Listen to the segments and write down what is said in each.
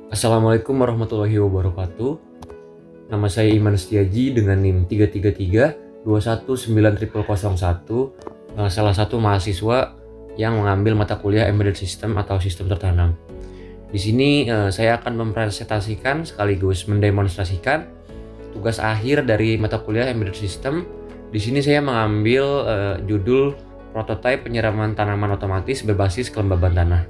Assalamualaikum warahmatullahi wabarakatuh. Nama saya Iman Setiaji dengan NIM 333219001, salah satu mahasiswa yang mengambil mata kuliah Embedded System atau sistem tertanam. Di sini saya akan mempresentasikan sekaligus mendemonstrasikan tugas akhir dari mata kuliah Embedded System. Di sini saya mengambil judul prototipe penyiraman tanaman otomatis berbasis kelembaban tanah.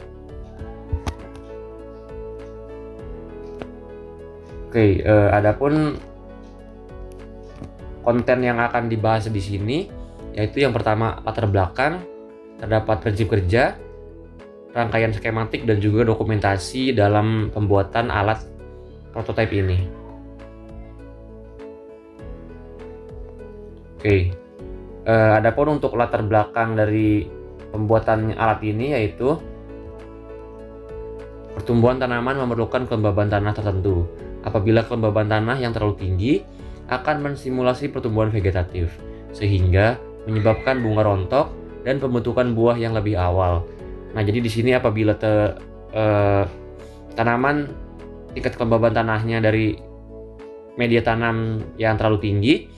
Oke, adapun konten yang akan dibahas di sini yaitu yang pertama latar belakang, terdapat prinsip kerja, rangkaian skematik dan juga dokumentasi dalam pembuatan alat prototipe ini. Oke, adapun untuk latar belakang dari pembuatan alat ini yaitu pertumbuhan tanaman memerlukan kelembaban tanah tertentu. Apabila kelembaban tanah yang terlalu tinggi akan menstimulasi pertumbuhan vegetatif sehingga menyebabkan bunga rontok dan pembentukan buah yang lebih awal. Nah, jadi di sini apabila tanaman tingkat kelembaban tanahnya dari media tanam yang terlalu tinggi,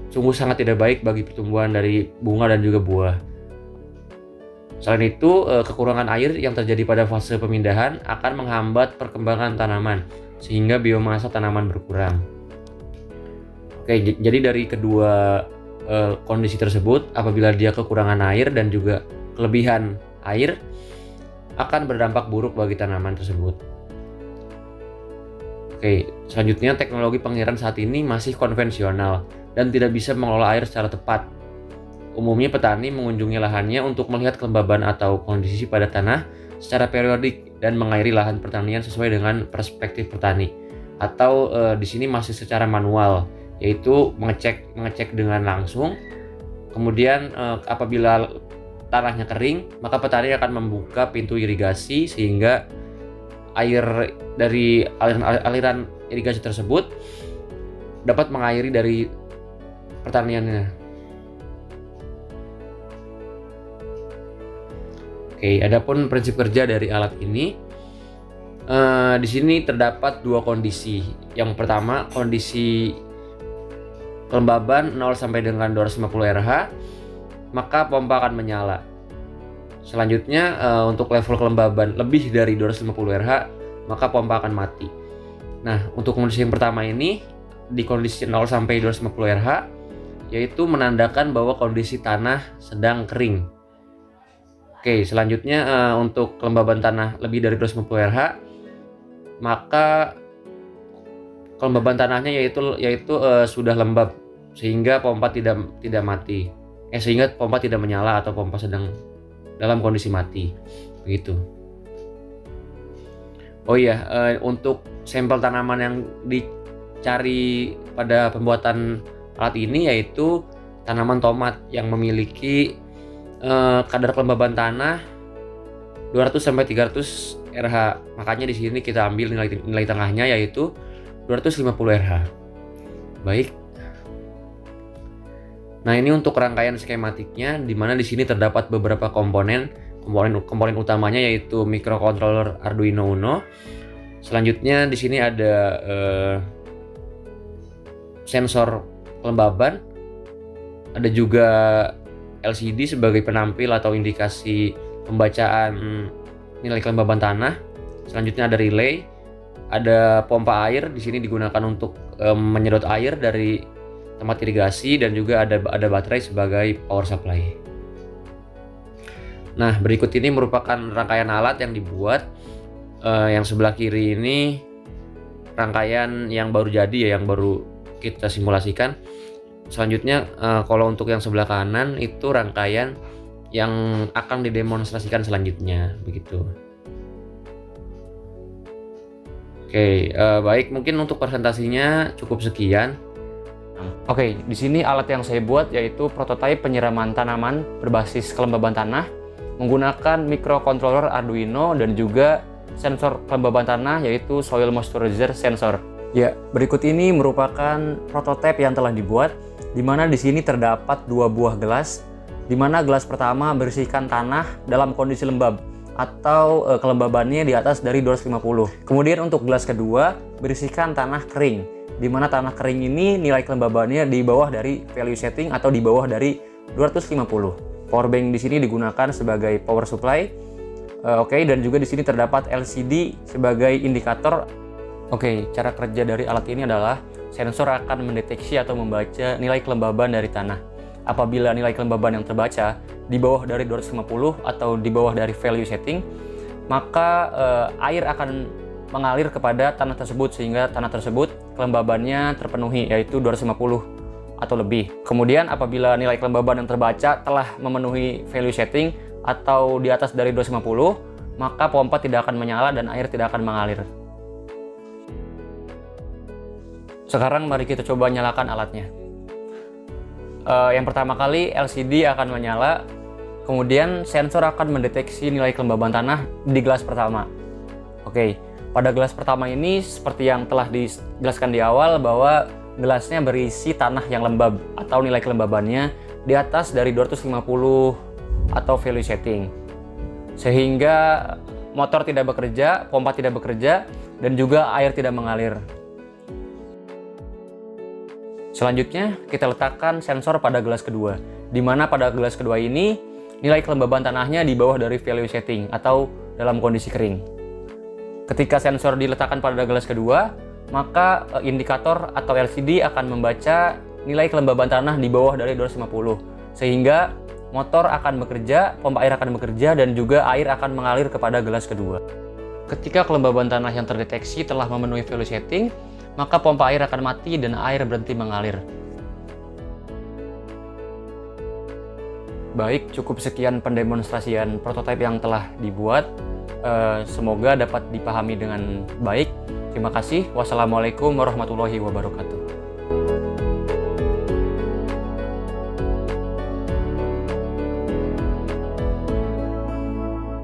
sungguh sangat tidak baik bagi pertumbuhan dari bunga dan juga buah. Selain itu, kekurangan air yang terjadi pada fase pemindahan akan menghambat perkembangan tanaman sehingga biomasa tanaman berkurang. Oke, jadi dari kedua kondisi tersebut, apabila dia kekurangan air dan juga kelebihan air, akan berdampak buruk bagi tanaman tersebut. Oke, selanjutnya teknologi pengairan saat ini masih konvensional dan tidak bisa mengelola air secara tepat. Umumnya petani mengunjungi lahannya untuk melihat kelembaban atau kondisi pada tanah secara periodik dan mengairi lahan pertanian sesuai dengan perspektif petani. Atau di sini masih secara manual, yaitu mengecek dengan langsung. Kemudian apabila tanahnya kering, maka petani akan membuka pintu irigasi sehingga air dari aliran irigasi tersebut dapat mengairi dari pertaniannya. Oke, adapun prinsip kerja dari alat ini, di sini terdapat dua kondisi. Yang pertama, kondisi kelembaban 0 sampai dengan 250 RH, maka pompa akan menyala. Selanjutnya, untuk level kelembaban lebih dari 250 RH, maka pompa akan mati. Nah, untuk kondisi yang pertama ini, di kondisi 0 sampai 250 RH, yaitu menandakan bahwa kondisi tanah sedang kering. Oke, selanjutnya untuk kelembaban tanah lebih dari 250 RH, maka kelembaban tanahnya yaitu sudah lembab sehingga pompa tidak mati. Sehingga pompa tidak menyala atau pompa sedang dalam kondisi mati. Begitu. Oh iya, untuk sampel tanaman yang dicari pada pembuatan alat ini yaitu tanaman tomat yang memiliki kadar kelembaban tanah 200 sampai 300 RH. Makanya di sini kita ambil nilai tengahnya yaitu 250 RH. Baik. Nah, ini untuk rangkaian skematiknya, di mana di sini terdapat beberapa komponen utamanya yaitu microcontroller Arduino Uno. Selanjutnya di sini ada sensor kelembaban, ada juga LCD sebagai penampil atau indikasi pembacaan nilai kelembaban tanah. Selanjutnya ada relay, ada pompa air di sini digunakan untuk menyedot air dari tempat irigasi dan juga ada baterai sebagai power supply. Nah, berikut ini merupakan rangkaian alat yang dibuat. Yang sebelah kiri ini rangkaian yang baru jadi ya, yang baru kita simulasikan. Selanjutnya kalau untuk yang sebelah kanan itu rangkaian yang akan didemonstrasikan selanjutnya, begitu. Oke, baik, mungkin untuk presentasinya cukup sekian. Oke, di sini alat yang saya buat yaitu prototipe penyiraman tanaman berbasis kelembaban tanah menggunakan microcontroller Arduino dan juga sensor kelembaban tanah yaitu soil moisturizer sensor. Ya, berikut ini merupakan prototipe yang telah dibuat, di mana di sini terdapat dua buah gelas, di mana gelas pertama berisikan tanah dalam kondisi lembab atau kelembabannya di atas dari 250. Kemudian untuk gelas kedua berisikan tanah kering, di mana tanah kering ini nilai kelembabannya di bawah dari value setting atau di bawah dari 250. Powerbank di sini digunakan sebagai power supply. Oke, dan juga di sini terdapat LCD sebagai indikator. Oke, cara kerja dari alat ini adalah sensor akan mendeteksi atau membaca nilai kelembaban dari tanah. Apabila nilai kelembaban yang terbaca di bawah dari 250 atau di bawah dari value setting, maka air akan mengalir kepada tanah tersebut sehingga tanah tersebut kelembabannya terpenuhi, yaitu 250 atau lebih. Kemudian apabila nilai kelembaban yang terbaca telah memenuhi value setting atau di atas dari 250, maka pompa tidak akan menyala dan air tidak akan mengalir. Sekarang mari kita coba nyalakan alatnya. Yang pertama kali LCD akan menyala, kemudian sensor akan mendeteksi nilai kelembaban tanah di gelas pertama. Oke, pada gelas pertama ini seperti yang telah dijelaskan di awal bahwa gelasnya berisi tanah yang lembab atau nilai kelembabannya di atas dari 250 atau value setting. Sehingga motor tidak bekerja, pompa tidak bekerja, dan juga air tidak mengalir. Selanjutnya, kita letakkan sensor pada gelas kedua, di mana pada gelas kedua ini nilai kelembaban tanahnya di bawah dari value setting atau dalam kondisi kering. Ketika sensor diletakkan pada gelas kedua, maka indikator atau LCD akan membaca nilai kelembaban tanah di bawah dari 250, sehingga motor akan bekerja, pompa air akan bekerja, dan juga air akan mengalir kepada gelas kedua. Ketika kelembaban tanah yang terdeteksi telah memenuhi value setting, maka pompa air akan mati dan air berhenti mengalir. Baik, cukup sekian pendemonstrasian prototipe yang telah dibuat. Semoga dapat dipahami dengan baik. Terima kasih. Wassalamualaikum warahmatullahi wabarakatuh.